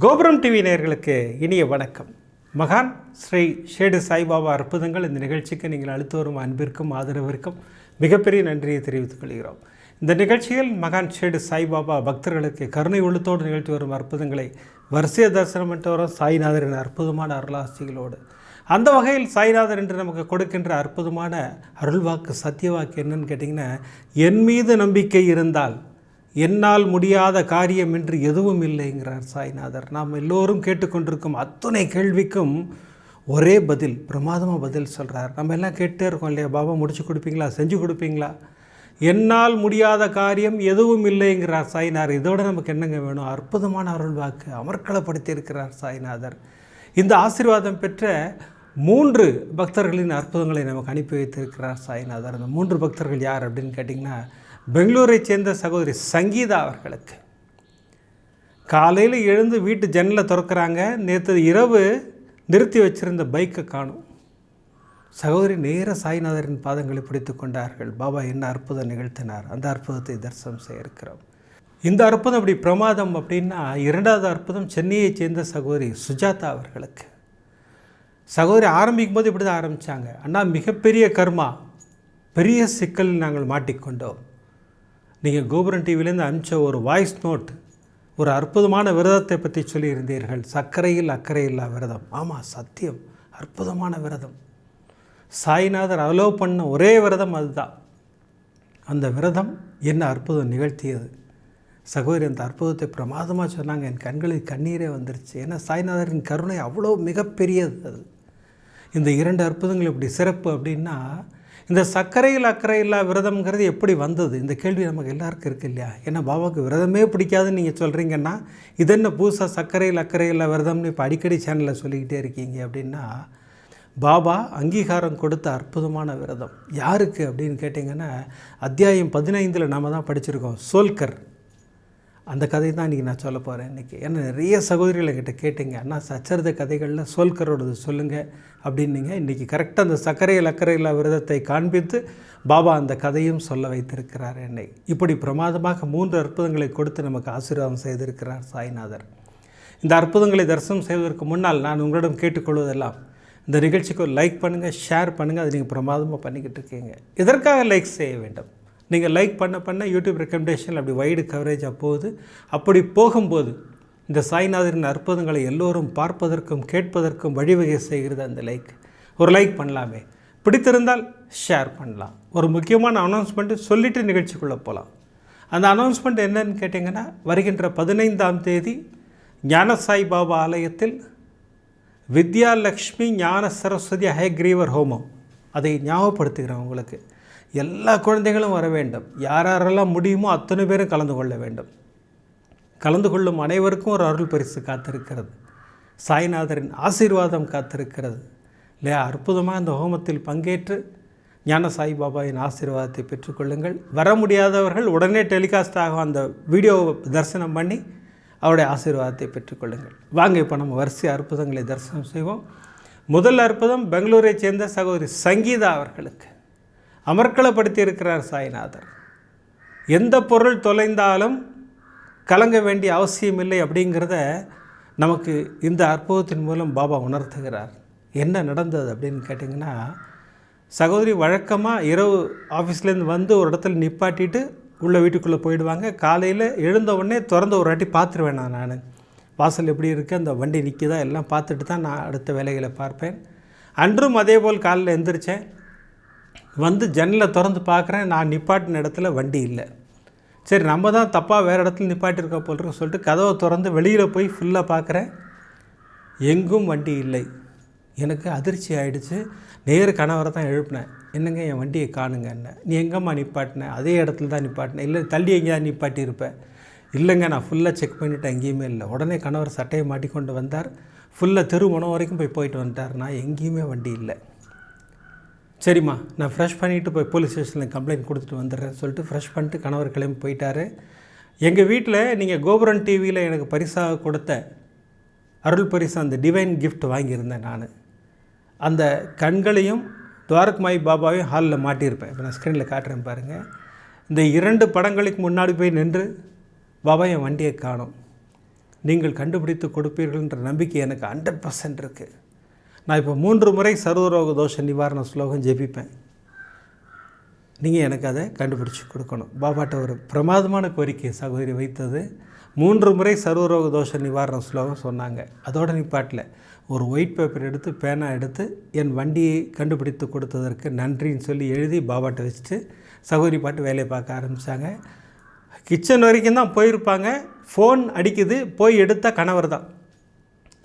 கோபுரம் டிவி நேயர்களுக்கு இனிய வணக்கம். மகான் ஸ்ரீ ஷேடு சாய்பாபா அற்புதங்கள் இந்த நிகழ்ச்சிக்கு நீங்கள் அளித்து வரும் அன்பிற்கும் ஆதரவிற்கும் மிகப்பெரிய நன்றியை தெரிவித்துக் கொள்கிறோம். இந்த நிகழ்ச்சியில் மகான் ஷேடு சாய்பாபா பக்தர்களுக்கு கருணை உள்ளத்தோடு நிகழ்த்தி வரும் அற்புதங்களை வரிசைய தரிசனம் என்று வரும் சாய்நாதரின் அற்புதமான அருளாசிகளோடு, அந்த வகையில் சாய்நாதர் என்று நமக்கு கொடுக்கின்ற அற்புதமான அருள்வாக்கு சத்தியவாக்கு என்னன்னு கேட்டிங்கன்னா, என் மீது நம்பிக்கை இருந்தால் என்னால் முடியாத காரியம் என்று எதுவும் இல்லைங்கிறார் சாய்நாதர். நாம் எல்லோரும் கேட்டுக்கொண்டிருக்கும் அத்தனை கேள்விக்கும் ஒரே பதில், பிரமாதமாக பதில் சொல்கிறார். நம்ம எல்லாம் கேட்டே இருக்கோம் இல்லையா, பாபா முடிச்சு கொடுப்பீங்களா, செஞ்சு கொடுப்பீங்களா? என்னால் முடியாத காரியம் எதுவும் இல்லைங்கிறார் சாய்நாதர். இதோடு நமக்கு என்னங்க வேணும்? அற்புதமான அருள்வாக்கு அமர்க்களப்படுத்தியிருக்கிறார் சாய்நாதர். இந்த ஆசீர்வாதம் பெற்ற 3 பக்தர்களின் அற்புதங்களை நமக்கு அனுப்பி வைத்திருக்கிறார் சாய்நாதர். அந்த 3 பக்தர்கள் யார் அப்படின்னு கேட்டிங்கன்னா, பெங்களூரை சேர்ந்த சகோதரி சங்கீதா அவர்களுக்கு காலையில் எழுந்து வீட்டு ஜன்னலை திறக்கிறாங்க. நேற்று இரவு நிறுத்தி வச்சிருந்த பைக்கை காணும். சகோதரி நேர சாய்நாதரின் பாதங்களை பிடித்து கொண்டார்கள். பாபா என்ன அற்புதம் நிகழ்த்தினார், அந்த அற்புதத்தை தரிசனம் செய்ய இருக்கிறோம். இந்த அற்புதம் அப்படி பிரமாதம் அப்படின்னா, 2வது அற்புதம் சென்னையை சேர்ந்த சகோதரி சுஜாதா அவர்களுக்கு. சகோதரி ஆரம்பிக்கும் போது இப்படி தான் ஆரம்பித்தாங்க. அண்ணா, மிகப்பெரிய கர்மா, பெரிய சிக்கலில் நாங்கள் மாட்டிக்கொண்டோம். நீங்கள் கோபுரம் டிவிலேருந்து அனுப்பிச்ச ஒரு வாய்ஸ் நோட், ஒரு அற்புதமான விரதத்தை பற்றி சொல்லியிருந்தீர்கள். சர்க்கரையில் அக்கறை இல்லா விரதம். ஆமாம், சத்தியம், அற்புதமான விரதம். சாய்நாதர் அலோவ் பண்ண ஒரே விரதம் அதுதான். அந்த விரதம் என்ன அற்புதம் நிகழ்த்தியது. சகோதரி அந்த அற்புதத்தை பிரமாதமாக சொன்னாங்க. என் கண்களில் கண்ணீரே வந்துருச்சு. ஏன்னா சாய்நாதரின் கருணை அவ்வளோ மிகப்பெரியது. அது இந்த 2 அற்புதங்கள் இப்படி சிறப்பு அப்படின்னா, இந்த சர்க்கரையில் அக்கறை இல்லா விரதம்ங்கிறது எப்படி வந்தது? இந்த கேள்வி நமக்கு எல்லாருக்கும் இருக்குது இல்லையா? ஏன்னா பாபாவுக்கு விரதமே பிடிக்காதுன்னு நீங்கள் சொல்கிறீங்கன்னா, இது என்ன புதுசாக சர்க்கரையில் அக்கறை இல்லா விரதம்னு இப்போ அடிக்கடி சேனலில் சொல்லிக்கிட்டே இருக்கீங்க அப்படின்னா, பாபா அங்கீகாரம் கொடுத்த அற்புதமான விரதம் யாருக்கு அப்படின்னு கேட்டிங்கன்னா, அத்தியாயம் 15 நாம் தான் படிச்சிருக்கோம், சோல்கர். அந்த கதை தான் இன்றைக்கி நான் சொல்ல போகிறேன் இன்றைக்கி. ஏன்னா நிறைய சகோதரிகளை கிட்ட கேட்டீங்க, அண்ணா சச்சரித கதைகளில் சோல்கரோடது சொல்லுங்கள் அப்படின்னீங்க. இன்றைக்கி கரெக்டாக அந்த சர்க்கரையில் அக்கறை இல்லா விரதத்தை காண்பித்து பாபா அந்த கதையும் சொல்ல வைத்திருக்கிறார் என்னை. இப்படி பிரமாதமாக 3 அற்புதங்களை கொடுத்து நமக்கு ஆசீர்வாதம் செய்திருக்கிறார் சாய்நாதர். இந்த அற்புதங்களை தரிசனம் செய்வதற்கு முன்னால் நான் உங்களிடம் கேட்டுக்கொள்வதெல்லாம், இந்த நிகழ்ச்சிக்கு ஒரு லைக் பண்ணுங்கள், ஷேர் பண்ணுங்கள். அது நீங்கள் பிரமாதமாக பண்ணிக்கிட்டு இருக்கீங்க. இதற்காக லைக் செய்ய வேண்டும். நீங்கள் லைக் பண்ண யூடியூப் ரெக்கமெண்டேஷன் அப்படி வைடு கவரேஜாக போகுது. அப்படி போகும்போது இந்த சாய்நாதரின் அற்புதங்களை எல்லோரும் பார்ப்பதற்கும் கேட்பதற்கும் வழிவகை செய்கிறது அந்த லைக். ஒரு லைக் பண்ணலாமே, பிடித்திருந்தால் ஷேர் பண்ணலாம். ஒரு முக்கியமான அனௌன்ஸ்மெண்ட்டு சொல்லிவிட்டு நிகழ்ச்சிக்குள்ளே போகலாம். அந்த அனௌன்ஸ்மெண்ட் என்னன்னு கேட்டிங்கன்னா, வருகின்ற 15ஆம் தேதி ஞான சாய்பாபா ஆலயத்தில் வித்யாலக்ஷ்மி ஞான சரஸ்வதி ஹயக்ரீவர் ஹோமம். அதை ஞாபகப்படுத்துகிறேன் உங்களுக்கு. எல்லா குழந்தைகளும் வர வேண்டும். யாரெல்லாம் முடியுமோ அத்தனை பேரும் கலந்து கொள்ள வேண்டும். கலந்து கொள்ளும் அனைவருக்கும் ஒரு அருள் பரிசு காத்திருக்கிறது. சாய்நாதரின் ஆசீர்வாதம் காத்திருக்கிறது இல்லையா? அற்புதமாக இந்த ஹோமத்தில் பங்கேற்று ஞான சாய்பாபாவின் ஆசீர்வாதத்தை பெற்றுக்கொள்ளுங்கள். வர முடியாதவர்கள் உடனே டெலிகாஸ்ட் ஆகும் அந்த வீடியோவை தரிசனம் பண்ணி அவருடைய ஆசீர்வாதத்தை பெற்றுக்கொள்ளுங்கள். வாங்க இப்போ நம்ம வரிசை அற்புதங்களை தரிசனம் செய்வோம். முதல் அற்புதம் பெங்களூரை சேர்ந்த சகோதரி சங்கீதா அவர்களுக்கு அமர்க்களப்படுத்தி இருக்கிறார் சாய்நாதர். எந்த பொருள் தொலைந்தாலும் கலங்க வேண்டிய அவசியமில்லை அப்படிங்கிறத நமக்கு இந்த அற்புதத்தின் மூலம் பாபா உணர்த்துகிறார். என்ன நடந்தது அப்படின்னு கேட்டிங்கன்னா, சகோதரி வழக்கமாக இரவு ஆஃபீஸ்லேருந்து வந்து ஒரு இடத்துல நிப்பாட்டிட்டு உள்ள வீட்டுக்குள்ளே போயிடுவாங்க. காலையில் எழுந்த உடனே திறந்த ஒரு வாட்டி பார்த்துருவேன். நான் வாசல் எப்படி இருக்குது, அந்த வண்டி நிற்கிதா எல்லாம் பார்த்துட்டு தான் நான் அடுத்த வேலைகளை பார்ப்பேன். அன்றும் அதே போல் காலையில் எழுந்திரிச்சேன், வந்து ஜன்னலை திறந்து பார்க்குறேன், நான் நிப்பாட்டின இடத்துல வண்டி இல்லை. சரி, நம்ம தான் தப்பாக வேறு இடத்துல நிப்பாட்டியிருக்க போல் இருக்கு சொல்லிட்டு கதவை திறந்து வெளியில் போய் ஃபுல்லாக பார்க்குறேன், எங்கும் வண்டி இல்லை. எனக்கு அதிர்ச்சி ஆகிடுச்சு. நேரு கணவரை தான் எழுப்பினேன், என்னங்க என் வண்டியை காணுங்க. என்ன, நீ எங்கேம்மா நிப்பாட்டினேன்? அதே இடத்துல தான் நிப்பாட்டினேன். இல்லை தள்ளி எங்கேயாவது நிப்பாட்டியிருப்பேன். இல்லைங்க, நான் ஃபுல்லாக செக் பண்ணிவிட்டேன், எங்கேயுமே இல்லை. உடனே கணவர் சட்டையை மாட்டிக்கொண்டு வந்தார். ஃபுல்லாக தெருமணம் வரைக்கும் போயிட்டு வந்துட்டார். நான் எங்கேயுமே வண்டி இல்லை. சரிம்மா, நான் ஃப்ரெஷ் பண்ணிவிட்டு போய் போலீஸ் ஸ்டேஷனில் கம்ப்ளைண்ட் கொடுத்துட்டு வந்துடுறேன்னு சொல்லிட்டு ஃப்ரெஷ் பண்ணிட்டு கணவர் கிளம்பி போயிட்டார். எங்கள் வீட்டில் நீங்கள் கோபுரம் டிவியில் எனக்கு பரிசாக கொடுத்த அருள் பரிசு, அந்த டிவைன் கிஃப்ட் வாங்கியிருந்தேன். நான் அந்த கண்களையும் துவாரக்மாய் பாபாவையும் ஹாலில் மாட்டியிருப்பேன். இப்போ நான் ஸ்க்ரீனில் காட்டுறேன் பாருங்கள். இந்த 2 படங்களுக்கு முன்னாடி போய் நின்று, பாபா என் வண்டியை காணும், நீங்கள் கண்டுபிடித்து கொடுப்பீர்கள்ன்ற நம்பிக்கை எனக்கு 100% இருக்குது. நான் இப்போ 3 முறை சர்வரோக தோஷ நிவாரண ஸ்லோகம் ஜெபிப்பேன். நீங்கள் எனக்கு அதை கண்டுபிடிச்சி கொடுக்கணும். பாபாட்ட ஒரு பிரமாதமான கோரிக்கை சகோதரி வைத்தது. 3 முறை சர்வரோக தோஷ நிவாரண ஸ்லோகம் சொன்னாங்க. அதோடு நிப்பாட்டில் ஒரு ஒயிட் பேப்பர் எடுத்து பேனா எடுத்து என் வண்டியை கண்டுபிடித்து கொடுத்ததற்கு நன்றின்னு சொல்லி எழுதி பாபாட்ட வச்சுட்டு சகோதரி பாட்டு வேலையை பார்க்க ஆரம்பித்தாங்க. கிச்சன் வரைக்கும் தான் போயிருப்பாங்க. ஃபோன் அடிக்குது, போய் எடுத்தால் கணவர் தான்.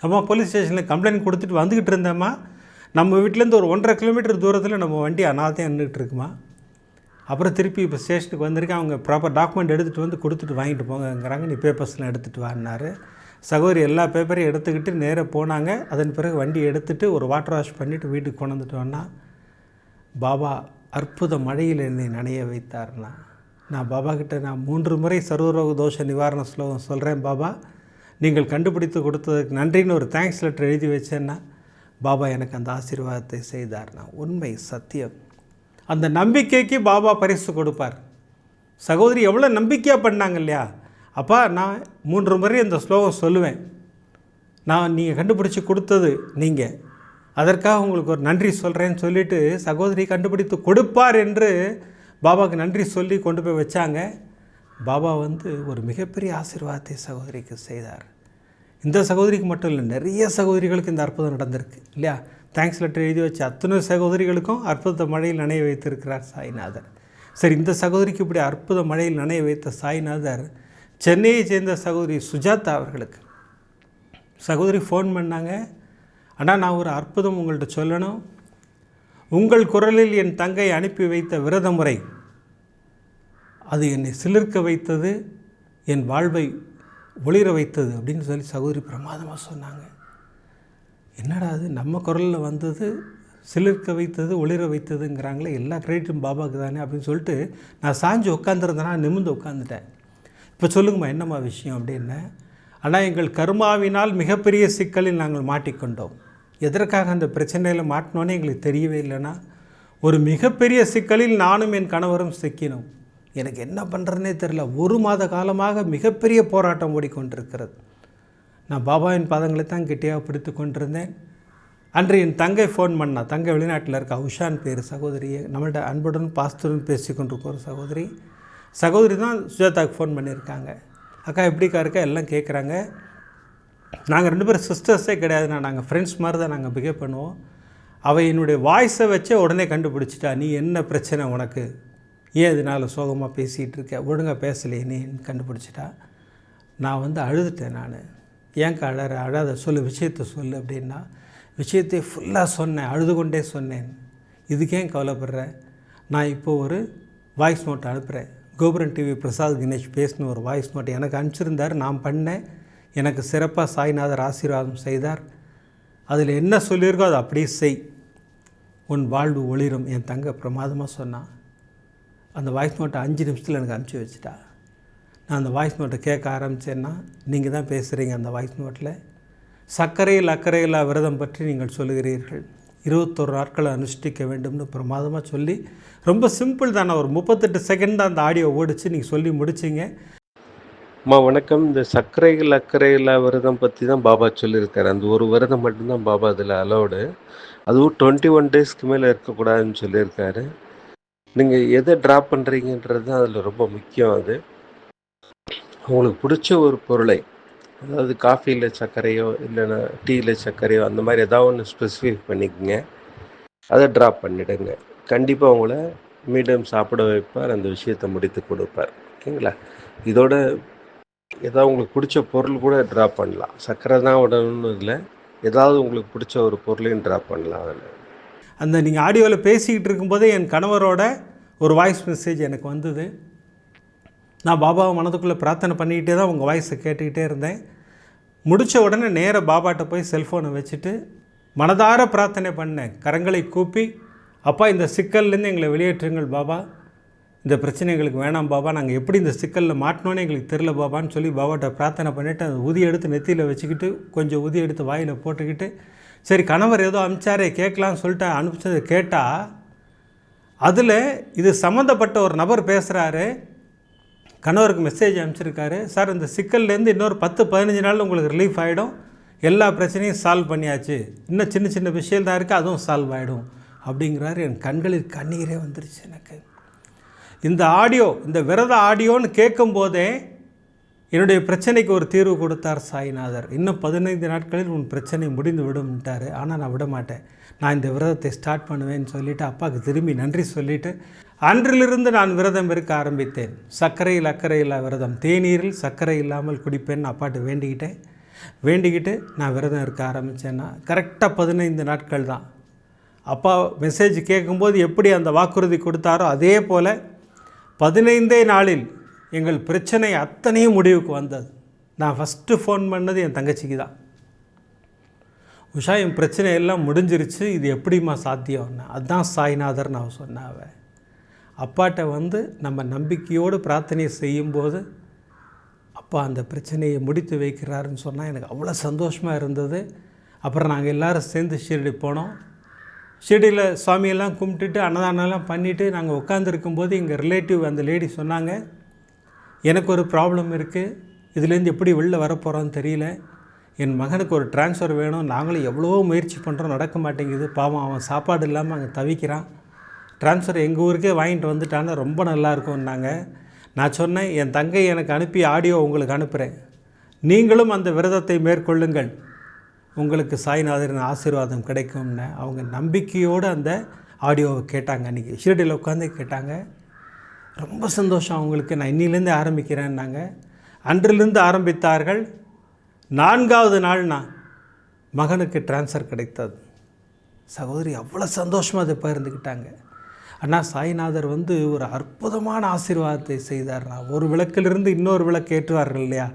அம்மா போலீஸ் ஸ்டேஷனில் கம்ப்ளைண்ட் கொடுத்துட்டு வந்துக்கிட்டு இருந்தேம்மா, நம்ம வீட்டிலேருந்து ஒரு 1.5 கிலோமீட்டர் தூரத்தில் நம்ம வண்டி அனாதையாக நின்றுட்டு இருக்குமா. அப்புறம் திருப்பி இப்போ ஸ்டேஷனுக்கு வந்திருக்கேன், அவங்க ப்ராப்பர் டாக்குமெண்ட் எடுத்துகிட்டு வந்து கொடுத்துட்டு வாங்கிட்டு போங்கங்கிறாங்க, நீ பேப்பர்ஸ்லாம் எடுத்துகிட்டு வான்னாரு. சகோதரி எல்லா பேப்பரையும் எடுத்துக்கிட்டு நேராக போனாங்க. அதன் பிறகு வண்டி எடுத்துகிட்டு ஒரு வாட்டர் வாஷ் பண்ணிவிட்டு வீட்டுக்கு கொண்டு வந்துட்டோன்னா, பாபா அற்புத மழையில் என்னை நனைய வைத்தார்னா, நான் பாபா கிட்ட நான் 3 முறை சர்வரோக தோஷ நிவாரண ஸ்லோகம் சொல்கிறேன் பாபா, நீங்கள் கண்டுபிடித்து கொடுத்ததுக்கு நன்றின்னு ஒரு தேங்க்ஸ் லெட்டர் எழுதி வச்சேன்னா பாபா எனக்கு அந்த ஆசீர்வாதத்தை செய்தார்னா. உண்மை, சத்தியம். அந்த நம்பிக்கைக்கு பாபா பரிசு கொடுப்பார். சகோதரி எவ்வளோ நம்பிக்கையாக பண்ணாங்க இல்லையா. அப்பா நான் 3 முறை அந்த ஸ்லோகம் சொல்லுவேன், நான் நீங்கள் கண்டுபிடிச்சி கொடுத்தது நீங்கள், அதற்காக உங்களுக்கு ஒரு நன்றி சொல்கிறேன்னு சொல்லிவிட்டு சகோதரி கண்டுபிடித்து கொடுப்பார் என்று பாபாவுக்கு நன்றி சொல்லி கொண்டு போய் வச்சாங்க. பாபா ஒரு மிகப்பெரிய ஆசீர்வாதத்தை சகோதரிக்கு செய்தார். இந்த சகோதரிக்கு மட்டும் இல்லை, நிறைய சகோதரிகளுக்கு இந்த அற்புதம் நடந்திருக்கு இல்லையா. தேங்க்ஸ் லெட்டர் எழுதி வச்ச அத்தனை சகோதரிகளுக்கும் அற்புத மழையில் நனைய வைத்திருக்கிறார் சாய்நாதர். சரி, இந்த சகோதரிக்கு இப்படி அற்புத மழையில் நனைய வைத்த சாய்நாதர் சென்னையை சேர்ந்த சகோதரி சுஜாதா அவர்களுக்கு சகோதரி ஃபோன் பண்ணாங்க. ஆனால் நான் ஒரு அற்புதம் உங்கள்கிட்ட சொல்லணும், உங்கள் குரலில் என் தங்கை அனுப்பி வைத்த விரத முறை அது என்னை சிலிர்க்க வைத்தது, என் வாழ்வை ஒளிர வைத்தது அப்படின்னு சொல்லி சகோதரி பிரமாதமாக சொன்னாங்க. என்னடா அது நம்ம குரலில் வந்தது, சிலிர்க்க வைத்தது, ஒளிர வைத்ததுங்கிறாங்களே, எல்லா கிரெடிட்டும் பாபாவுக்கு தானே அப்படின்னு சொல்லிட்டு நான் சாஞ்சு உட்காந்துருந்தேன்னா நிமிர்ந்து உட்காந்துட்டேன். இப்போ சொல்லுங்கம்மா என்னம்மா விஷயம் அப்படின்னு. ஆனால் எங்கள் கர்மாவினால் மிகப்பெரிய சிக்கலில் நாங்கள் மாட்டிக்கொண்டோம். எதற்காக அந்த பிரச்சனையில் மாட்டினோன்னே எங்களுக்கு தெரியவே இல்லைன்னா, ஒரு மிகப்பெரிய சிக்கலில் நானும் என் கணவரும் சிக்கினோம். எனக்கு என்ன பண்ணுறதுனே தெரில. 1 மாத காலமாக மிகப்பெரிய போராட்டம் ஓடிக்கொண்டிருக்கிறது. நான் பாபாவின் பாதங்களை தான் கெட்டியாக பிடித்து கொண்டிருந்தேன். அன்று என் தங்கை ஃபோன் பண்ணா. தங்கை வெளிநாட்டில் இருக்க உஷான் பேர் சகோதரியை, நம்மள்ட்ட அன்புடன் பாஸ்துடன் பேசி கொண்டிருக்க ஒரு சகோதரி தான் சுஜாதாவுக்கு ஃபோன் பண்ணியிருக்காங்க. அக்கா எப்படிக்கா இருக்கா எல்லாம் கேட்குறாங்க. நாங்கள் 2 பேரும் சிஸ்டர்ஸே கிடையாதுண்ணா, நாங்கள் ஃப்ரெண்ட்ஸ் மாதிரி தான் நாங்கள் பிஹேவ் பண்ணுவோம். அவள் என்னுடைய வாய்ஸை வச்சே உடனே கண்டுபிடிச்சிட்டா, நீ என்ன பிரச்சனை உனக்கு, ஏன் இதனால் சோகமாக பேசிகிட்டு இருக்க, ஒழுங்காக பேசலையே நீ கண்டுபிடிச்சிட்டா. நான் அழுதுட்டேன். நான் ஏன்க்கா அழாத சொல்லு, விஷயத்தை சொல்லு அப்படின்னா, விஷயத்தை ஃபுல்லாக சொன்னேன், அழுது கொண்டே சொன்னேன். இதுக்கேன் கவலைப்படுற, நான் இப்போது ஒரு வாய்ஸ் நோட் அனுப்புகிறேன். கோபுரம் டிவி பிரசாத் கணேஷ் பேசின ஒரு வாய்ஸ் நோட் எனக்கு அனுப்பிச்சிருந்தார், நான் பண்ணேன். எனக்கு சிறப்பாக சாய்நாதர் ஆசீர்வாதம் செய்தார். அதில் என்ன சொல்லியிருக்கோ அதை அப்படியே செய், உன் வாழ்வு ஒளிரும். என் தங்க பிரமாதமாக சொன்னான். அந்த வாய்ஸ் நோட்டை 5 நிமிஷத்தில் எனக்கு அனுப்பிச்சி வச்சுட்டா. நான் அந்த வாய்ஸ் நோட்டை கேட்க ஆரம்பித்தேன்னா, நீங்கள் தான் பேசுகிறீங்க அந்த வாய்ஸ் நோட்டில். சர்க்கரையில் அக்கறையில்லா விரதம் பற்றி நீங்கள் சொல்லுகிறீர்கள், 21 நாட்களை அனுஷ்டிக்க வேண்டும்னு பிரமாதமாக சொல்லி, ரொம்ப சிம்பிள் தானே, ஒரு 38 செகண்ட் தான் அந்த ஆடியோ ஓடிச்சு, நீங்கள் சொல்லி முடிச்சிங்க. அம்மா வணக்கம். இந்த சர்க்கரைகள் அக்கறையில்லா விரதம் பற்றி தான் பாபா சொல்லியிருக்காரு. அந்த ஒரு விரதம் மட்டும்தான் பாபா அதில் அலோடு. அதுவும் 21 டேஸ்க்கு மேலே இருக்கக்கூடாதுன்னு சொல்லியிருக்காரு. நீங்கள் எதை ட்ராப் பண்ணுறீங்கன்றது தான் அதில் ரொம்ப முக்கியம். அது உங்களுக்கு பிடிச்ச ஒரு பொருளை, அதாவது காஃபியில் சர்க்கரையோ இல்லைன்னா டீயில் சர்க்கரையோ அந்த மாதிரி ஏதாவது ஒன்று ஸ்பெசிஃபை பண்ணிக்கோங்க, அதை ட்ராப் பண்ணிவிடுங்க. கண்டிப்பாக உங்களை மீண்டும் சாப்பிட வைப்பார், அந்த விஷயத்தை முடித்து கொடுப்பார். ஓகேங்களா? இதோட ஏதாவது உங்களுக்கு பிடிச்ச பொருள் கூட ட்ராப் பண்ணலாம். சர்க்கரை தான் உடனே இல்லை, ஏதாவது உங்களுக்கு பிடிச்ச ஒரு பொருளையும் ட்ராப் பண்ணலாம். அதில் அந்த நீங்கள் ஆடியோவில் பேசிக்கிட்டு இருக்கும்போதே என் கணவரோட ஒரு வாய்ஸ் மெசேஜ் எனக்கு வந்தது. நான் பாபாவை மனதுக்குள்ளே பிரார்த்தனை பண்ணிக்கிட்டே தான் உங்கள் வாய்ஸை கேட்டுக்கிட்டே இருந்தேன். முடித்த உடனே நேராக பாபாட்ட போய் செல்ஃபோனை வச்சுட்டு மனதார பிரார்த்தனை பண்ணேன், கரங்களை கூப்பி, அப்பா இந்த சிக்கல்லேருந்து எங்களை வெளியேற்றுங்கள் பாபா, இந்த பிரச்சனை எங்களுக்கு வேணாம் பாபா, நாங்கள் எப்படி இந்த சிக்கலில் மாட்டினோன்னே எங்களுக்கு தெரில பாபான்னு சொல்லி பாபாட்ட பிரார்த்தனை பண்ணிவிட்டு அந்த ஊதி எடுத்து நெத்தியில் வச்சுக்கிட்டு கொஞ்சம் ஊதி எடுத்து வாயில் போட்டுக்கிட்டு, சரி கணவர் ஏதோ அனுப்பிச்சாரே கேட்கலான்னு சொல்லிட்டு அனுப்பிச்சதை கேட்டால் அதில் இது சம்மந்தப்பட்ட ஒரு நபர் பேசுகிறாரு. கணவருக்கு மெசேஜ் அனுப்பிச்சிருக்காரு, சார் இந்த சிக்கல்லேருந்து இன்னொரு 10-15 நாள் உங்களுக்கு ரிலீஃப் ஆகிடும், எல்லா பிரச்சனையும் சால்வ் பண்ணியாச்சு, இன்னும் சின்ன சின்ன விஷயம் தான் இருக்குது, அதுவும் சால்வ் ஆகிடும் அப்படிங்கிறாரு. என் கண்களில் கண்ணீரே வந்துருச்சு எனக்கு. இந்த ஆடியோ, இந்த விரத ஆடியோன்னு கேட்கும்போதே என்னுடைய பிரச்சனைக்கு ஒரு தீர்வு கொடுத்தார் சாய்நாதர். இன்னும் 15 நாட்களில் உன் பிரச்சனை முடிந்து விடும்ட்டார். ஆனால் நான் விட மாட்டேன், நான் இந்த விரதத்தை ஸ்டார்ட் பண்ணுவேன்னு சொல்லிவிட்டு அப்பாவுக்கு திரும்பி நன்றி சொல்லிவிட்டு அன்றிலிருந்து நான் விரதம் இருக்க ஆரம்பித்தேன். சர்க்கரையில் அக்கறை இல்லா விரதம், தேநீரில் சர்க்கரை இல்லாமல் குடிப்பேன்னு அப்பாட்ட வேண்டிக்கிட்டு நான் விரதம் இருக்க ஆரம்பித்தேன்னா கரெக்டாக 15 நாட்கள் தான். அப்பா மெசேஜ் கேட்கும்போது எப்படி அந்த வாக்குறுதி கொடுத்தாரோ அதே போல் 15 நாளில் எங்கள் பிரச்சனை அத்தனையும் முடிவுக்கு வந்தது. நான் ஃபஸ்ட்டு ஃபோன் பண்ணது என் தங்கச்சிக்கு தான். உஷா, என் பிரச்சனை எல்லாம் முடிஞ்சிருச்சு, இது எப்படிம்மா சாத்தியம்னா, அதுதான் சாய்நாதர் நான் சொன்னாவ. அப்பாட்ட நம்ம நம்பிக்கையோடு பிரார்த்தனை செய்யும்போது அப்பா அந்த பிரச்சனையை முடித்து வைக்கிறாருன்னு சொன்னால் எனக்கு அவ்வளோ சந்தோஷமாக இருந்தது. அப்புறம் நாங்கள் எல்லோரும் சேர்ந்து ஷீரடி போனோம். ஷீரடியில் சுவாமியெல்லாம் கும்பிட்டுட்டு அன்னதானம்லாம் பண்ணிவிட்டு நாங்கள் உட்காந்துருக்கும்போது எங்கள் ரிலேட்டிவ் அந்த லேடி சொன்னாங்க, எனக்கு ஒரு ப்ராப்ளம் இருக்குது, இதுலேருந்து எப்படி வெளில வரப்போகிறோன்னு தெரியல, என் மகனுக்கு ஒரு ட்ரான்ஸ்ஃபர் வேணும், நாங்களும் எவ்வளோ முயற்சி பண்ணுறோம், நடக்க மாட்டேங்குது, பாவம் அவன் சாப்பாடு இல்லாமல் அங்கே தவிக்கிறான், ட்ரான்ஸ்ஃபர் எங்கள் ஊருக்கே வாங்கிட்டு வந்துட்டான்னா ரொம்ப நல்லாயிருக்கும்னாங்க. நான் சொன்னேன், என் தங்கை எனக்கு அனுப்பி ஆடியோ உங்களுக்கு அனுப்புகிறேன், நீங்களும் அந்த விரதத்தை மேற்கொள்ளுங்கள், உங்களுக்கு சாய்நாதரின் ஆசீர்வாதம் கிடைக்கும்னு. அவங்க நம்பிக்கையோடு அந்த ஆடியோவை கேட்டாங்க. அன்றைக்கி ஷீரடியில் உட்காந்து கேட்டாங்க. ரொம்ப சந்தோஷம் அவங்களுக்கு. நான் இன்னிலேருந்து ஆரம்பிக்கிறேன்னாங்க. அன்றிலிருந்து ஆரம்பித்தார்கள். 4வது நாள் நான் மகனுக்கு ட்ரான்ஸ்ஃபர் கிடைத்தது. சகோதரி அவ்வளோ சந்தோஷமாக அதை பகிர்ந்துக்கிட்டாங்க. ஆனால் சாய்நாதர் ஒரு அற்புதமான ஆசீர்வாதத்தை செய்தார்னா, ஒரு விளக்கிலிருந்து இன்னொரு விளக்கு ஏற்றுவார்கள் இல்லையா,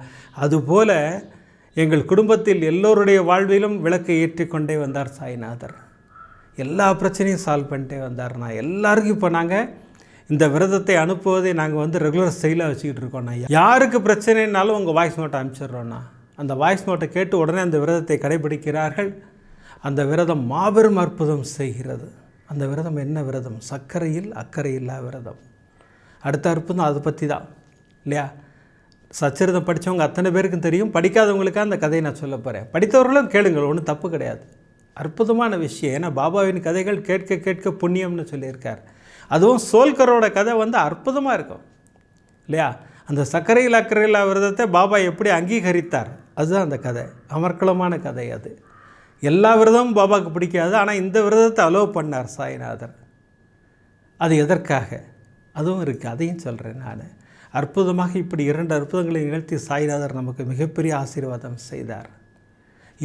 அதுபோல் எங்கள் குடும்பத்தில் எல்லோருடைய வாழ்விலும் விளக்கை ஏற்றிக்கொண்டே வந்தார் சாய்நாதர். எல்லா பிரச்சனையும் சால்வ் பண்ணிட்டே வந்தார்னா. எல்லாருக்கும் இப்போ நாங்கள் இந்த விரதத்தை அனுப்புவதை நாங்கள் ரெகுலர் ஸ்டைலாக வச்சுக்கிட்டு இருக்கோண்ணா. யாருக்கு பிரச்சனைனாலும் உங்கள் வாய்ஸ் நோட்டை அனுப்பிச்சிடுறோண்ணா. அந்த வாய்ஸ் நோட்டை கேட்டு உடனே அந்த விரதத்தை கடைபிடிக்கிறார்கள். அந்த விரதம் மாபெரும் அற்புதம் செய்கிறது. அந்த விரதம் என்ன விரதம்? சர்க்கரையில் அக்கறை இல்லா விரதம். அடுத்த அற்புதம் அதை பற்றி தான் இல்லையா? சச்சரிதம் படித்தவங்க அத்தனை பேருக்கும் தெரியும், படிக்காதவங்களுக்காக அந்த கதையை நான் சொல்ல போகிறேன். படித்தவர்களும் கேளுங்கள், ஒன்றும் தப்பு கிடையாது, அற்புதமான விஷயம். ஏன்னா பாபாவின் கதைகள் கேட்க கேட்க புண்ணியம்னு சொல்லியிருக்கார். அதுவும் சோல்கரோட கதை அற்புதமாக இருக்கும் இல்லையா? அந்த சர்க்கரையில் அக்கறையில் விரதத்தை பாபா எப்படி அங்கீகரித்தார், அதுதான் அந்த கதை. அமர்க்களமான கதை அது. எல்லா விரதமும் பாபாவுக்கு பிடிக்காது, ஆனால் இந்த விரதத்தை அலோவ் பண்ணார் சாய்நாதர். அது எதற்காக, அதுவும் இருக்குது, அதையும் சொல்கிறேன் நான். அற்புதமாக இப்படி 2 அற்புதங்களை நிகழ்த்தி சாய்நாதர் நமக்கு மிகப்பெரிய ஆசீர்வாதம் செய்தார்.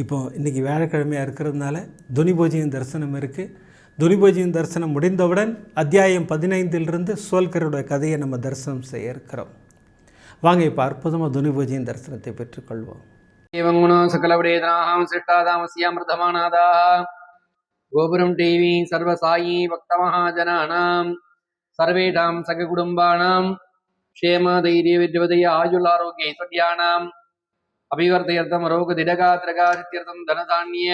இப்போது இன்றைக்கி வியாழக்கிழமையாக இருக்கிறதுனால துனிபோஜியின் தரிசனம் இருக்குது. துனிபோஜியின் தரிசனம் முடிந்தவுடன் அத்தியாயம் 15 சோல்கரோட கதையை நம்ம தரிசனம் செய்ய இருக்கிறோம். வாங்க இப்போ அற்புதமாக துனிபோஜியின் தரிசனத்தை பெற்றுக்கொள்வோம். एवं गुणो सकलवडेदनाहं सृष्टादामस्यामृतमानादाः गोपुरं टीवी सर्वसायी भक्तमहाजनानां सर्वेषां सखकुटुम्बानां क्षेमधैर्यविद्यवदय आयुरारोग्यैश्वर्याणाम् अभिवर्धयर्थं रोगदिडगात्रगासित्यर्थं धनधान्य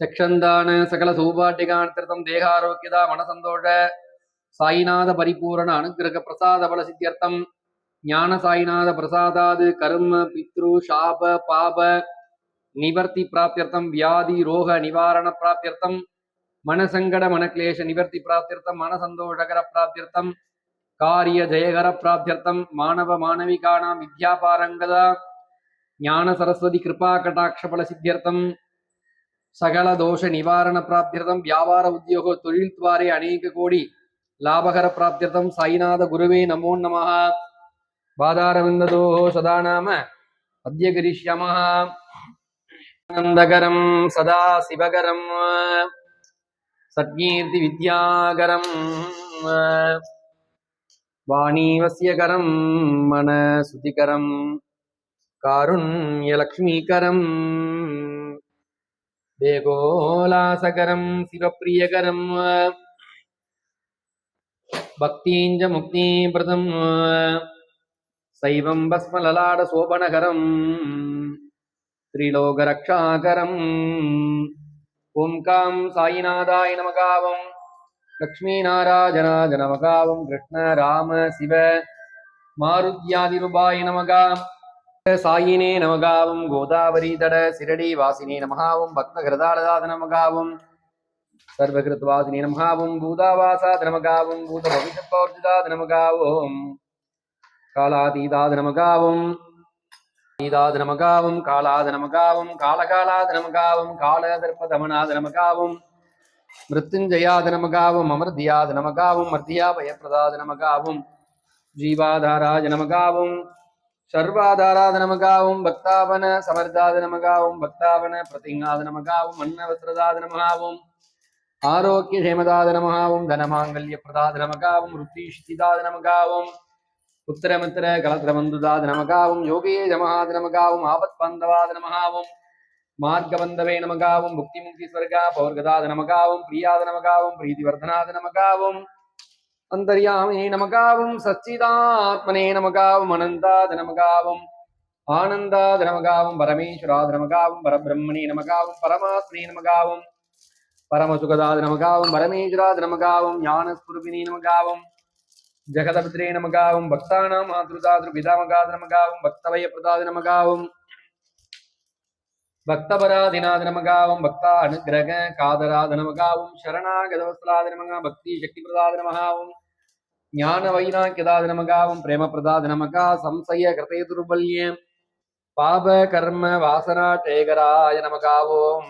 चक्षन्दान सकलसौभाग्यकार्थं देहारोग्यदा मनसन्तोष साईनाथ परिपूर्ण अनुग्रह प्रसाद बलसिद्ध्यर्थं ज्ञान साईनाथ प्रसादाद कर्म पितृ शाप पाप निवर्ति प्राप्त्यर्थं व्याधि रोग निवारण प्राप्त्यर्थं मन संकट मन क्लेश निवर्ति प्राप्त्यर्थं मन संतोषकर प्राप्त्यर्थं कार्य जयकर प्राप्त्यर्थं मानव मानविकानां विद्यापारंगदा ज्ञान सरस्वती कृपा कटाक्ष फल सिद्ध्यर्थं सकल दोष निवारण प्राप्त्यर्थं व्यापार उद्योग तोळिल द्वारे अनेक कोटि लाभकर प्राप्त्यर्थं साईनाथ गुरुवे नमो नमः बाधारविन्ददोः सदा नाम अद्य करिष्यामः आनन्दकरं सदा शिवकरं सत्कीर्ति विद्याकरं वाणीवस्यकरं मनसुतिकरं कारुण्यलक्ष्मीकरं देगोलासकरं शिवप्रियकरं भक्तिञ्च मुक्तिप्रदं शैवं भस्मललाट शोभनकरं त्रिलोकरक्षाकरं ओंकां साईनाथाय नमः। லக்ஷ்மீநாராயணாய நமகாவும் கிருஷ்ண ராம சிவ மாருத்யாதிருபாய நமகா சாயினே நமகாவும் கோதாவரி தட சிரடி வாசினே நமகாவும் பக்த கிருதாரதாத நமகாவும் சர்வகிருத்வாசினே நமகாவும் பூதாவாசாத நமகாவும் பூத பவிஷப்போர்ஜிதாத நமகாவும் காலாதீதாத நமகாவும் ஈதாத நமகாவும் காலாத நமகாவும் காலகாலாத நமகாவும் காலதர்ப்பதமனாத நமகாவும் மிருத்யுஞ்சயாத நமகாவும் அமிர்தியாத நமகாவும் மர்த்தியா பயப்பிரதாத நமகாவும் ஜீவாதாராஜ நமகாவும் சர்வாதாராத நமகாவும் பக்தாவன சமர்தாத நமகாவும் பக்தாவன பிரதிங்காத நமகாவும் அன்னவஸ்திரதாத நமகாவும் ஆரோக்கிய ஹேமதாத நமகாவும் தனமாங்கல்ய பிரதாத நமகாவும் ருத்திஷ்டிதாத நமகாவும் புத்திரமித்திர கலத்திரபந்துதாத நமகாவும் யோகே ஜமஹாத நமகாவும் ஆபத் பந்தவாத நமகாவும் மார்கபந்தவே நமகாவும் புக்தி முக்தி ஸ்வர்கா பௌர்கதாத நமகாவும் பிரியாத நமகாவும் பிரீதிவர்தனாத நமகாவும் அந்தர்யாமினே நமகாவும் சச்சிதாத்மனே நமகாவும் அனந்தாத நமகாவும் ஆனந்தாத நமகாவும் பரமேஸ்வராத நமகாவும் பரபிரம்மணே நமகாவும் பரமாத்மனே நமகாவும் பரமசுகதாத நமகாவும் பரமேஸ்வராத நமகாவும் ஞானஸ்வரூபிணே நமகாவும் ஜெகதபித்ரே நமகாவும் பக்தானாம் மாத்ருதாத்ருபிதாமகாத நமகாவும் பக்தவய பிரதாத நமகாவும் பக்தபராதிநாத நமகாவும் பக்தா அனுகிரக காதராத நமகாவும் சரணாகதவஸ்தலாத நமகா பக்தி சக்தி பிரதாத நமகாவும் ஞான வைராக்கியதாத நமகாவும் பிரேம பிரதாத நமகா சம்சய கிருதய துர்பல்ய பாப கர்ம வாசனா டேகராய நமகாவும்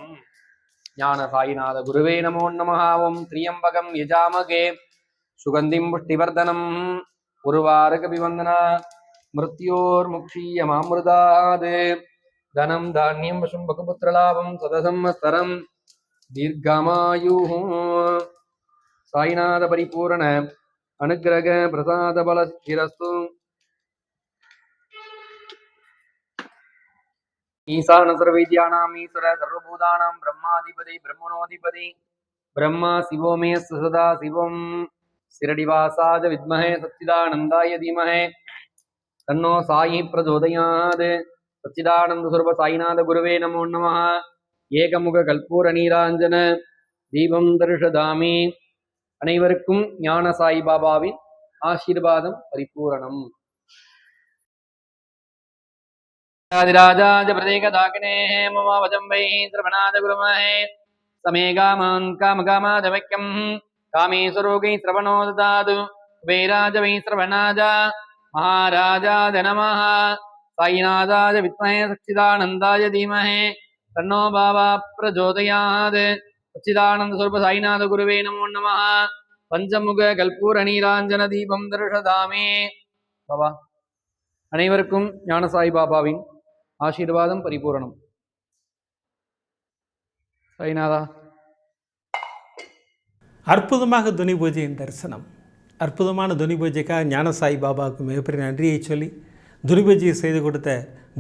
ஞான சாயிநாத குருவே நமோ நமகாவும் திரியம்பகம் யஜாமகே சுகந்திம் புஷ்டிவர்தனம் உருவாரகபிவந்தனா மிருத்யோர்முக்ஷீய மாமிருதாது தனம் தானியம் பசும் பகுபுத்திரலாபம் சதசம்வத்சரம் தீர்க்கமாயு சாய்நாத பரிபூரண அனுக்கிரக பிரசாத பல சிரஸ்து ஈசான சர்வவித்யானாம் ஈஸ்வர சர்வபூதானாம் பிரம்மாதிபதி பிரம்மணோதிபதி பிரம்மா சிவோ மே சதா சிவம் சிரடிவாசாஜ வித்மஹே சச்சிதானந்தாய தீமஹே தன்னோ சாயி பிரச்சோதயாத் சச்சிதானந்த சுரூப சாய்நாத குருவே நமோ நமः ஏகமுக கல்பூர நீராஞ்சன தீபம் தரிசதாமி. அனைவருக்கும் ஞான சாய்பாபாவின் ஆசீர்வாதம் பரிபூரணம். ராஜராஜ பிரதேகதாகினே மமாவஜம்பை சிரவணாத குருமஹே சமே காமான் காமகாமாதவைக்கம் காமேஸ்வரோகை சிரவணோ ததாது குபேராஜ வை சிரவணாஜ மகாராஜாஜ நமः சாயிநாதாய வித்மஹே சச்சிதானந்தாய தீமஹே தன்னோ பாபா பிரச்சோதயாத். சச்சிதானந்த ஸ்வரூப சாயிநாத குருவே நமோ நமः பஞ்சமுக கல்பூர நீராஞ்சன தீபம் தரிசதாமே. பாபா அனைவருக்கும் ஞான சாய் பாபாவின் ஆசீர்வாதம் பரிபூரணம். சாய்நாதா. அற்புதமாக துனி பூஜையின் தரிசனம். அற்புதமான துனி பூஜைக்காக ஞான சாய் பாபாவுக்கு மிகப்பெரிய நன்றியை சொல்லி, துனி பூஜையை செய்து கொடுத்த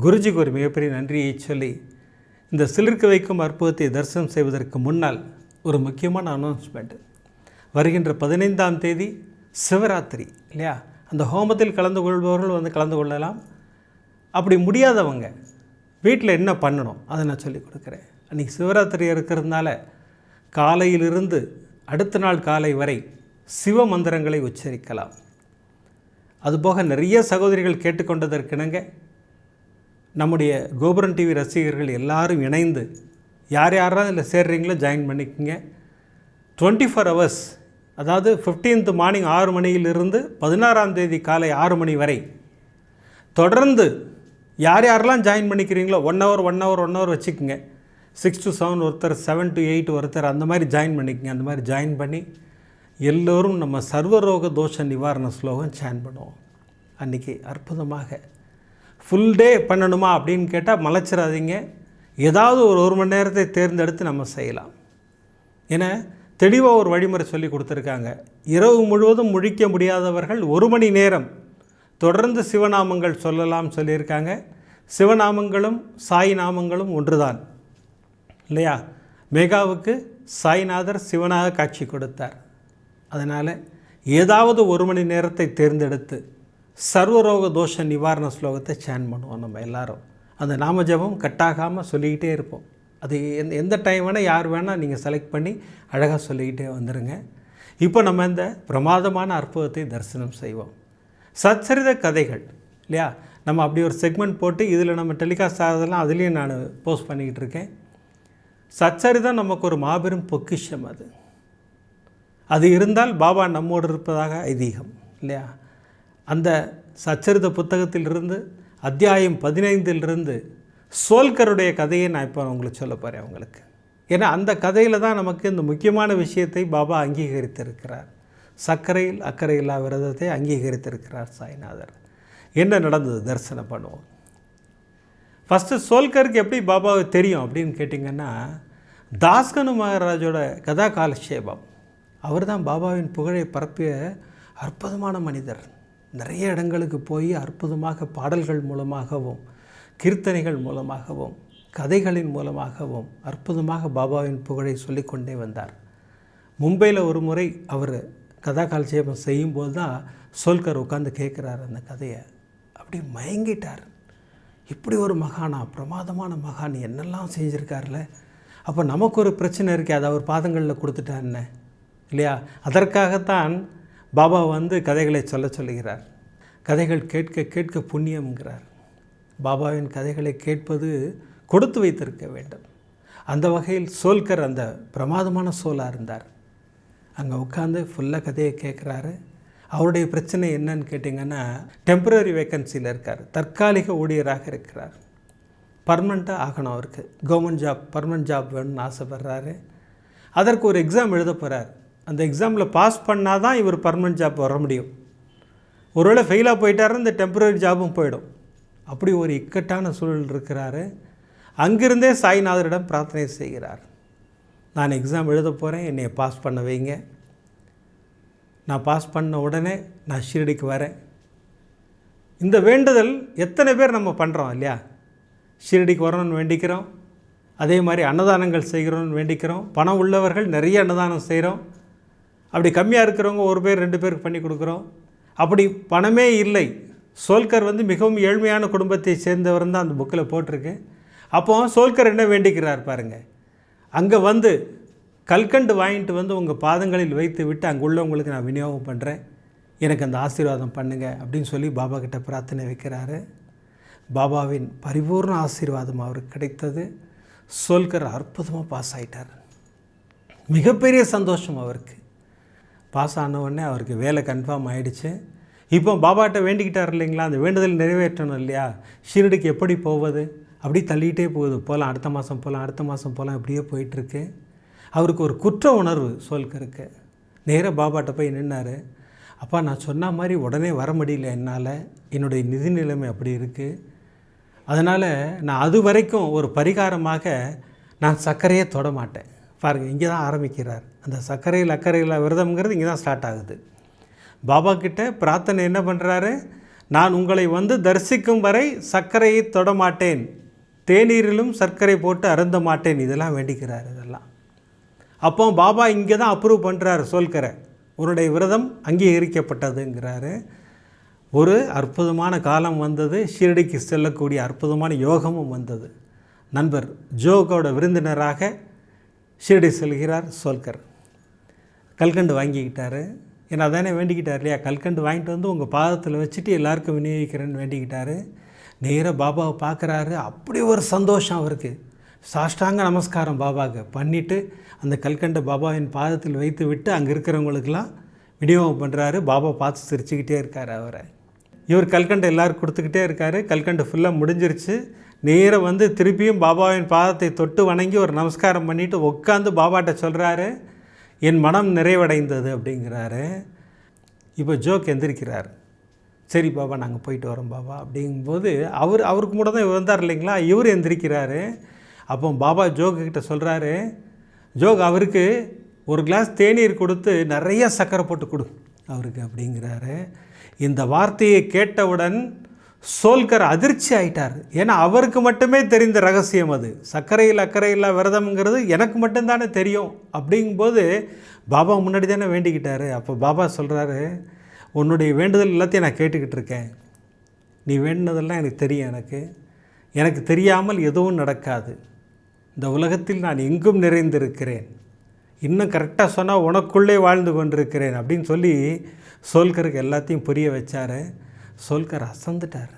குருஜிக்கு ஒரு மிகப்பெரிய நன்றியை சொல்லி, இந்த சிலிர்க்க வைக்கும் அற்புதத்தை தரிசனம் செய்வதற்கு முன்னால் ஒரு முக்கியமான அனௌன்ஸ்மெண்ட். வருகின்ற 15ஆம் தேதி சிவராத்திரி இல்லையா? அந்த ஹோமத்தில் கலந்து கொள்பவர்கள் வந்து கலந்து கொள்ளலாம். அப்படி முடியாதவங்க வீட்டில் என்ன பண்ணணும் அதை நான் சொல்லிக் கொடுக்குறேன். அன்றைக்கி சிவராத்திரி இருக்கிறதுனால காலையிலிருந்து அடுத்த நாள் காலை வரை சிவ மந்திரங்களை உச்சரிக்கலாம். அதுபோக நிறைய சகோதரிகள் கேட்டுக்கொண்டதற்கிணங்க நம்முடைய கோபுரம் டிவி ரசிகர்கள் எல்லாரும் இணைந்து யார் யாராவது இதில் சேர்றீங்களோ ஜாயின் பண்ணிக்கோங்க. 24 hours, அதாவது 15th மார்னிங் 6 மணியிலிருந்து 16ஆம் தேதி காலை 6 மணி வரை தொடர்ந்து யார் யாரெல்லாம் ஜாயின் பண்ணிக்கிறீங்களோ 1 hour வச்சுக்கோங்க. 6 to 7 ஒருத்தர், 7 to 8 ஒருத்தர், அந்த மாதிரி ஜாயின் பண்ணிக்கோங்க. அந்த மாதிரி ஜாயின் பண்ணி எல்லோரும் நம்ம சர்வரோக தோஷ நிவாரண ஸ்லோகம் சேன் பண்ணுவோம். அன்றைக்கி அற்புதமாக ஃபுல் டே பண்ணணுமா அப்படின்னு கேட்டால் மலைச்சிடாதீங்க. ஏதாவது ஒரு மணி நேரத்தை தேர்ந்தெடுத்து நம்ம செய்யலாம். ஏன்னா தெளிவாக ஒரு வழிமுறை சொல்லி கொடுத்துருக்காங்க. இரவு முழுவதும் முழிக்க முடியாதவர்கள் 1 மணி நேரம் தொடர்ந்து சிவநாமங்கள் சொல்லலாம் சொல்லியிருக்காங்க. சிவநாமங்களும் சாய் நாமங்களும் ஒன்றுதான் இல்லையா? மேகாவுக்கு சாய்நாதர் சிவனாக காட்சி கொடுத்தார். அதனால் ஏதாவது 1 மணி நேரத்தை தேர்ந்தெடுத்து சர்வரோக தோஷ நிவாரண ஸ்லோகத்தை சேன் பண்ணுவோம். நம்ம எல்லாரும் அந்த நாம ஜபம் கட்டாகாமல் சொல்லிக்கிட்டே இருப்போம். அது எந்த டைம் வேணால் யார் வேணால் நீங்கள் செலக்ட் பண்ணி அழகாக சொல்லிக்கிட்டே வந்துடுங்க. இப்போ நம்ம இந்த பிரமாதமான அற்புதத்தை தரிசனம் செய்வோம். சச்சரித கதைகள் இல்லையா, நம்ம அப்படி ஒரு செக்மெண்ட் போட்டு இதில் நம்ம டெலிகாஸ்ட் ஆகிறதெல்லாம் அதுலேயும் நான் போஸ்ட் பண்ணிக்கிட்டு இருக்கேன். சச்சரிதம் நமக்கு ஒரு மாபெரும் பொக்கிஷம். அது இருந்தால் பாபா நம்மோடு இருப்பதாக ஐதீகம் இல்லையா. அந்த சச்சரித புத்தகத்திலிருந்து அத்தியாயம் 15 சோல்கருடைய கதையை நான் இப்போ உங்களுக்கு சொல்ல போகிறேன் உங்களுக்கு. ஏன்னா அந்த கதையில் தான் நமக்கு இந்த முக்கியமான விஷயத்தை பாபா அங்கீகரித்திருக்கிறார். சர்க்கரையில் அக்கறையில்லா விரதத்தை அங்கீகரித்திருக்கிறார் சாய்நாதர். என்ன நடந்தது தரிசனம் பண்ணுவோம். ஃபஸ்ட்டு சோல்கருக்கு எப்படி பாபாவை தெரியும் அப்படின்னு கேட்டிங்கன்னா, தாஸ்கனு மகாராஜோட கதா காலக்ஷேபம். அவர் தான் பாபாவின் புகழை பரப்பிய அற்புதமான மனிதர். நிறைய இடங்களுக்கு போய் அற்புதமாக பாடல்கள் மூலமாகவும் கீர்த்தனைகள் மூலமாகவும் கதைகளின் மூலமாகவும் அற்புதமாக பாபாவின் புகழை சொல்லிக்கொண்டே வந்தார். மும்பையில் ஒரு முறை அவர் கதா காலட்சேபம் செய்யும்போது தான் சோல்கர் உட்காந்து கேட்குறார் அந்த கதையை. அப்படி மயங்கிட்டார். இப்படி ஒரு மகானா, பிரமாதமான மகான் என்னெல்லாம் செஞ்சுருக்கார்ல, அப்போ நமக்கு ஒரு பிரச்சனை இருக்கே, அதை அவர் பாதங்களில் கொடுத்துட்டான்னு இல்லையா. அதற்காகத்தான் பாபா கதைகளை சொல்லுகிறார். கதைகள் கேட்க கேட்க புண்ணியம்ங்கிறார். பாபாவின் கதைகளை கேட்பது கொடுத்து வைத்திருக்க வேண்டும். அந்த வகையில் சோல்கர் அந்த பிரமாதமான சோலாக இருந்தார். அங்கே உட்காந்து ஃபுல்லாக கதையை கேட்குறாரு. அவருடைய பிரச்சனை என்னன்னு கேட்டிங்கன்னா, டெம்பரரி வேக்கன்சியில் இருக்கார், தற்காலிக ஊழியராக இருக்கிறார். பர்மனெண்ட்டாக ஆகணும் அவருக்கு, கவர்மெண்ட் ஜாப், பர்மனெண்ட் ஜாப் வேணும்னு ஆசைப்படுறாரு. அதற்கு ஒரு எக்ஸாம் எழுத போகிறார். அந்த எக்ஸாமில் பாஸ் பண்ணால் தான் இவர் பர்மனெண்ட் ஜாப் வர முடியும். ஒருவேளை ஃபெயிலாக போயிட்டாருன்னு இந்த டெம்பரரி ஜாபும் போயிடும். அப்படி ஒரு இக்கட்டான சூழல் இருக்கிறாரு. அங்கிருந்தே சாய்நாதரிடம் பிரார்த்தனை செய்கிறார். நான் எக்ஸாம் எழுத போகிறேன், என்னை பாஸ் பண்ண வைங்க. நான் பாஸ் பண்ண உடனே நான் ஷீரடிக்கு வரேன். இந்த வேண்டுதல் எத்தனை பேர் நம்ம பண்ணுறோம் இல்லையா. ஷீரடிக்கு வரணும்னு வேண்டிக்கிறோம், அதே மாதிரி அன்னதானங்கள் செய்கிறோன்னு வேண்டிக்கிறோம். பணம் உள்ளவர்கள் நிறைய அன்னதானம் செய்கிறோம். அப்படி கம்மியாக இருக்கிறவங்க ஒரு பேர் 2 பேருக்கு பண்ணி கொடுக்குறோம். அப்படி பணமே இல்லை, சோல்கர் மிகவும் ஏழ்மையான குடும்பத்தை சேர்ந்தவர் தான் அந்த புக்கில் போட்டிருக்கு. அப்போ சோல்கர் என்ன வேண்டிக்கிறார் பாருங்கள். அங்கே கல்கண்டு வாங்கிட்டு உங்கள் பாதங்களில் வைத்து விட்டு அங்கே உள்ளவங்களுக்கு நான் விநியோகம் பண்ணுறேன், எனக்கு அந்த ஆசீர்வாதம் பண்ணுங்கள் அப்படின்னு சொல்லி பாபா கிட்ட பிரார்த்தனை வைக்கிறாரு. பாபாவின் பரிபூர்ண ஆசீர்வாதம் அவருக்கு கிடைத்தது. சோல்கர் அற்புதமாக பாஸ் ஆகிட்டார். மிகப்பெரிய சந்தோஷம் அவருக்கு. பாஸ் ஆன உடனே அவருக்கு வேலை கன்ஃபார்ம் ஆகிடுச்சு. இப்போ பாபாட்ட வேண்டிக்கிட்டார் இல்லைங்களா, அந்த வேண்டுதல் நிறைவேற்றணும் இல்லையா. ஷீரடிக்கு எப்படி போவது, அப்படி தள்ளிகிட்டே போகுது. போகலாம், அடுத்த மாதம் போகலாம், அடுத்த மாதம் போகலாம், இப்படியே போயிட்டுருக்கு. அவருக்கு ஒரு குற்ற உணர்வு சோல்கருக்கு. நேராக பாபாட்ட போய் நின்னார். அப்பா, நான் சொன்ன மாதிரி உடனே வர முடியல, என்னால் என்னுடைய நிதி நிலைமை அப்படி இருக்குது. அதனால் நான் அது வரைக்கும் ஒரு பரிகாரமாக நான் சர்க்கரையே தொட மாட்டேன். பாருங்கள், இங்கே தான் ஆரம்பிக்கிறார். அந்த சர்க்கரையில் அக்கறையில் விரதம்ங்கிறது இங்கே தான் ஸ்டார்ட் ஆகுது. பாபா கிட்ட பிரார்த்தனை என்ன பண்ணுறாரு, நான் உங்களை தரிசிக்கும் வரை சர்க்கரையை தொட மாட்டேன், தேநீரிலும் சர்க்கரை போட்டு அருந்த மாட்டேன், இதெல்லாம் வேண்டிக்கிறார். இதெல்லாம் அப்போ பாபா இங்கே தான் அப்ரூவ் பண்ணுறாரு சோல்கரை. உன்னுடைய விரதம் அங்கீகரிக்கப்பட்டதுங்கிறாரு. ஒரு அற்புதமான காலம் வந்தது. ஷீரடிக்கு செல்லக்கூடிய அற்புதமான யோகமும் வந்தது. நண்பர் ஜோகோட விருந்தினராக ஷீரடி செல்கிறார் சோல்கர். கல்கண்டு வாங்கிக்கிட்டார். ஏன்னா அதானே வேண்டிக்கிட்டார் இல்லையா. கல்கண்டு வாங்கிட்டு உங்கள் பாதத்தில் வச்சுட்டு எல்லாருக்கும் விநியோகிக்கிறேன்னு வேண்டிக்கிட்டார். நேராக பாபாவை பார்க்குறாரு. அப்படி ஒரு சந்தோஷம் அவருக்கு. சாஷ்டாங்க நமஸ்காரம் பாபாவுக்கு பண்ணிவிட்டு அந்த கல்கண்டை பாபாவின் பாதத்தில் வைத்து விட்டு அங்கே இருக்கிறவங்களுக்கெல்லாம் விநியோகம் பண்ணுறாரு. பாபா பார்த்து சிரிச்சுக்கிட்டே இருக்கார் அவரை. இவர் கல்கண்டை எல்லோருக்கும் கொடுத்துக்கிட்டே இருக்கார். கல்கண்டு ஃபுல்லாக முடிஞ்சிருச்சு. நேராக திருப்பியும் பாபாவின் பாதத்தை தொட்டு வணங்கி ஒரு நமஸ்காரம் பண்ணிவிட்டு உட்காந்து பாபாட்ட சொல்கிறாரு, என் மனம் நிறைவடைந்தது அப்படிங்கிறாரு. இப்போ ஜோக் எந்திரிக்கிறார். சரி பாபா, நாங்கள் போயிட்டு வரோம் பாபா அப்படிங்கும்போது அவருக்கு கூட தான் வந்தார் இல்லைங்களா. இவர் எந்திரிக்கிறாரு. அப்போ பாபா ஜோக்கிட்ட சொல்கிறாரு, ஜோக் அவருக்கு ஒரு கிளாஸ் தேநீர் கொடுத்து நிறைய சர்க்கரை போட்டு கொடு அவருக்கு அப்படிங்கிறாரு. இந்த வார்த்தையை கேட்டவுடன் சோல்கர் அதிர்ச்சி ஆயிட்டார். ஏன்னா அவருக்கு மட்டுமே தெரிந்த ரகசியம் அது. சர்க்கரையில் அக்கறையில் விரதம்ங்கிறது எனக்கு மட்டும்தானே தெரியும். அப்படிங்கும்போது பாபா முன்னாடி தானே வேண்டிக்கிட்டார். அப்போ பாபா சொல்கிறாரு, உன்னுடைய வேண்டுதல் எல்லாத்தையும் நான் கேட்டுக்கிட்டு இருக்கேன். நீ வேண்டினதெல்லாம் எனக்கு தெரியும். எனக்கு தெரியாமல் எதுவும் நடக்காது. இந்த உலகத்தில் நான் எங்கும் நிறைந்திருக்கிறேன். இன்னும் கரெக்டாக சொன்னால் உனக்குள்ளே வாழ்ந்து கொண்டிருக்கிறேன் அப்படின்னு சொல்லி சோல்கருக்கு எல்லாத்தையும் புரிய வச்சார். சோல்கர் அசந்துட்டார்.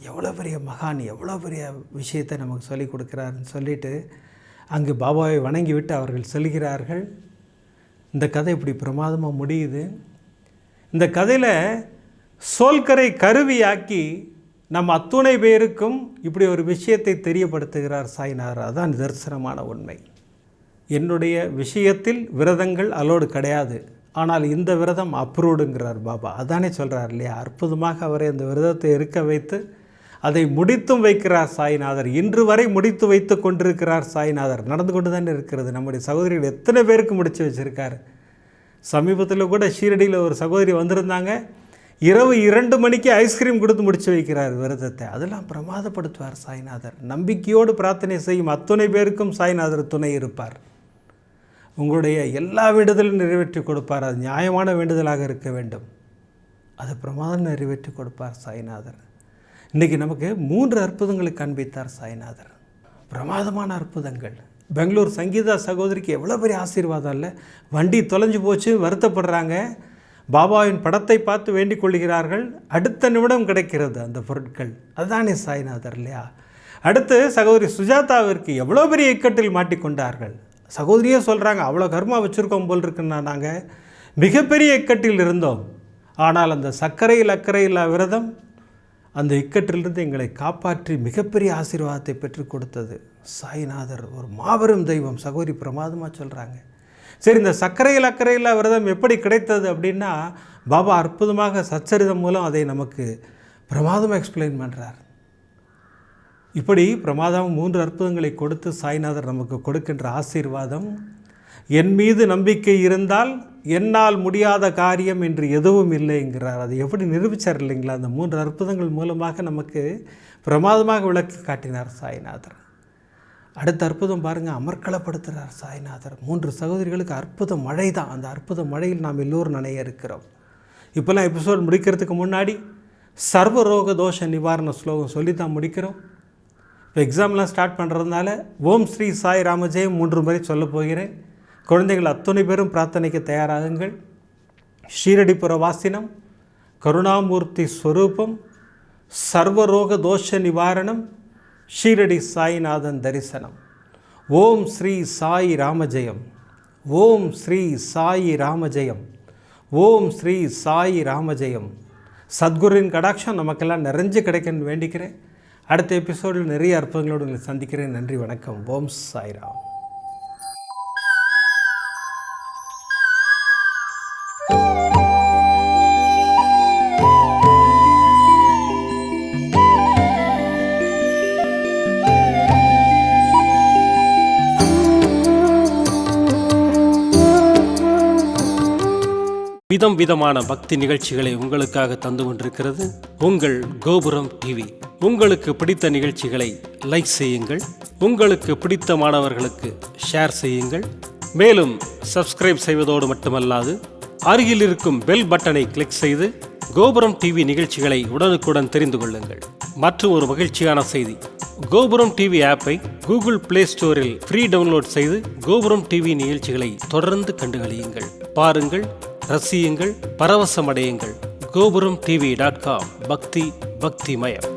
எவ்வளோ பெரிய மகான், எவ்வளோ பெரிய விஷயத்தை நமக்கு சொல்லிக் கொடுக்குறாருன்னு சொல்லிவிட்டு அங்கு பாபாவை வணங்கிவிட்டு அவர்கள் செல்கிறார்கள். இந்த கதை இப்படி பிரமாதமாக முடியுது. இந்த கதையில் சோல்கரை கருவியாக்கி நம்ம அத்துணை பேருக்கும் இப்படி ஒரு விஷயத்தை தெரியப்படுத்துகிறார் சாய்நாதர். அதான் நிதர்சனமான உண்மை. என்னுடைய விஷயத்தில் விரதங்கள் அலோடு கிடையாது, ஆனால் இந்த விரதம் அப்ரூவ்டுங்கிறார் பாபா. அதானே சொல்கிறார் இல்லையா? அற்புதமாக அவரை அந்த விரதத்தை இருக்க வைத்து அதை முடித்தும் வைக்கிறார் சாய்நாதர். இன்று வரை முடித்து வைத்து கொண்டிருக்கிறார் சாய்நாதர். நடந்து கொண்டு தானே இருக்கிறது. நம்முடைய சகோதரிகள் எத்தனை பேருக்கு முடித்து வச்சுருக்கார். சமீபத்தில் கூட ஷீரடியில் ஒரு சகோதரி வந்திருந்தாங்க. இரவு 2 மணிக்கு ஐஸ்கிரீம் கொடுத்து முடித்து வைக்கிறார் விரதத்தை. அதெல்லாம் பிரமாதப்படுத்துவார் சாய்நாதர். நம்பிக்கையோடு பிரார்த்தனை செய்யும் அத்துணை பேருக்கும் சாய்நாதர் துணை இருப்பார். உங்களுடைய எல்லா வேண்டுதலும் நிறைவேற்றி கொடுப்பார். அது நியாயமான வேண்டுதலாக இருக்க வேண்டும். அது பிரமாதம் நிறைவேற்றி கொடுப்பார் சாய்நாதர். இன்றைக்கி நமக்கு 3 அற்புதங்களை காண்பித்தார் சாய்நாதர். பிரமாதமான அற்புதங்கள். பெங்களூர் சங்கீதா சகோதரிக்கு எவ்வளோ பெரிய ஆசீர்வாதம் இல்லை? வண்டி தொலைஞ்சு போச்சு, வருத்தப்படுறாங்க. பாபாவின் படத்தை பார்த்து வேண்டிக் கொள்கிறார்கள். அடுத்த நிமிடம் கிடைக்கிறது அந்த பொருட்கள். அதுதானே சாய்நாதர் இல்லையா? அடுத்து சகோதரி சுஜாதாவிற்கு எவ்வளோ பெரிய இக்கட்டில் மாட்டிக்கொண்டார்கள். சகோதரியே சொல்கிறாங்க, அவ்வளோ கர்மா வச்சுருக்கோம் போல் இருக்குன்னா நாங்கள் மிகப்பெரிய இக்கட்டில் இருந்தோம். ஆனால் அந்த சர்க்கரையில் அக்கறை இல்லா விரதம் அந்த இக்கட்டிலிருந்து எங்களை காப்பாற்றி மிகப்பெரிய ஆசீர்வாதத்தை பெற்றுக் கொடுத்தது. சாய்நாதர் ஒரு மாபெரும் தெய்வம். சகோதரி பிரமாதமாக சொல்கிறாங்க. சரி, இந்த சர்க்கரையில் அக்கறையில் விரதம் எப்படி கிடைத்தது அப்படின்னா, பாபா அற்புதமாக சச்சரிதம் மூலம் அதை நமக்கு பிரமாதமாக எக்ஸ்பிளைன் பண்ணுறார். இப்படி பிரமாதம் 3 அற்புதங்களை கொடுத்து சாய்நாதர் நமக்கு கொடுக்கின்ற ஆசீர்வாதம், என் மீது நம்பிக்கை இருந்தால் என்னால் முடியாத காரியம் என்று எதுவும் இல்லைங்கிறார். அது எப்படி நிரூபித்தார் இல்லைங்களா? அந்த 3 அற்புதங்கள் மூலமாக நமக்கு பிரமாதமாக விளக்கி காட்டினார் சாய்நாதர். அடுத்த அற்புதம் பாருங்கள், அமர்க்களப்படுத்துகிறார் சாய்நாதர். 3 சகோதரிகளுக்கு அற்புத மழை தான். அந்த அற்புத மழையில் நாம் எல்லோரும் நனைய இருக்கிறோம். இப்போல்லாம் எபிசோட் முடிக்கிறதுக்கு முன்னாடி சர்வரோக தோஷ நிவாரண ஸ்லோகம் சொல்லி தான் முடிக்கிறோம். இப்போ எக்ஸாம்லாம் ஸ்டார்ட் பண்ணுறதுனால ஓம் ஸ்ரீ சாய் ராமஜெயம் 3 முறை சொல்ல போகிறேன். குழந்தைகள் அத்துணை பேரும் பிரார்த்தனைக்கு தயாராகுங்கள். ஷீரடிபுர வாசினம், கருணாமூர்த்தி ஸ்வரூபம், சர்வரோக தோஷ நிவாரணம், ஷீரடி சாய்நாதன் தரிசனம். ஓம் ஸ்ரீ சாய் ராமஜெயம், ஓம் ஸ்ரீ சாய் ராமஜெயம், ஓம் ஸ்ரீ சாய் ராமஜெயம். சத்குருவின் கடாட்சம் நமக்கெல்லாம் நிறைஞ்சு கிடைக்கணும்னு வேண்டிக்கிறேன். அடுத்த எபிசோடில் நிறைய அற்புதங்களோடு உங்களை சந்திக்கிறேன். நன்றி, வணக்கம். ஓம் சாய்ராம். விதம் விதமான பக்தி நிகழ்ச்சிகளை உங்களுக்காக தந்து கொண்டிருக்கிறது உங்கள் கோபுரம் டிவி. உங்களுக்கு பிடித்த நிகழ்ச்சிகளை லைக் செய்யுங்கள், உங்களுக்கு பிடித்த மாணவர்களுக்கு ஷேர் செய்யுங்கள். மேலும் சப்ஸ்கிரைப் செய்வதோடு மட்டுமல்லாது அருகில் இருக்கும் பெல் பட்டனை கிளிக் செய்து கோபுரம் டிவி நிகழ்ச்சிகளை உடனுக்குடன் தெரிந்து கொள்ளுங்கள். மற்றும் ஒரு மகிழ்ச்சியான செய்தி, கோபுரம் டிவி ஆப்பை கூகுள் பிளே ஸ்டோரில் ஃப்ரீ டவுன்லோட் செய்து கோபுரம் டிவி நிகழ்ச்சிகளை தொடர்ந்து கண்டுகளியுங்கள். பாருங்கள், ரசியுங்கள், பரவசமடையுங்கள். gopuramtv.com. பக்தி பக்திமயம்.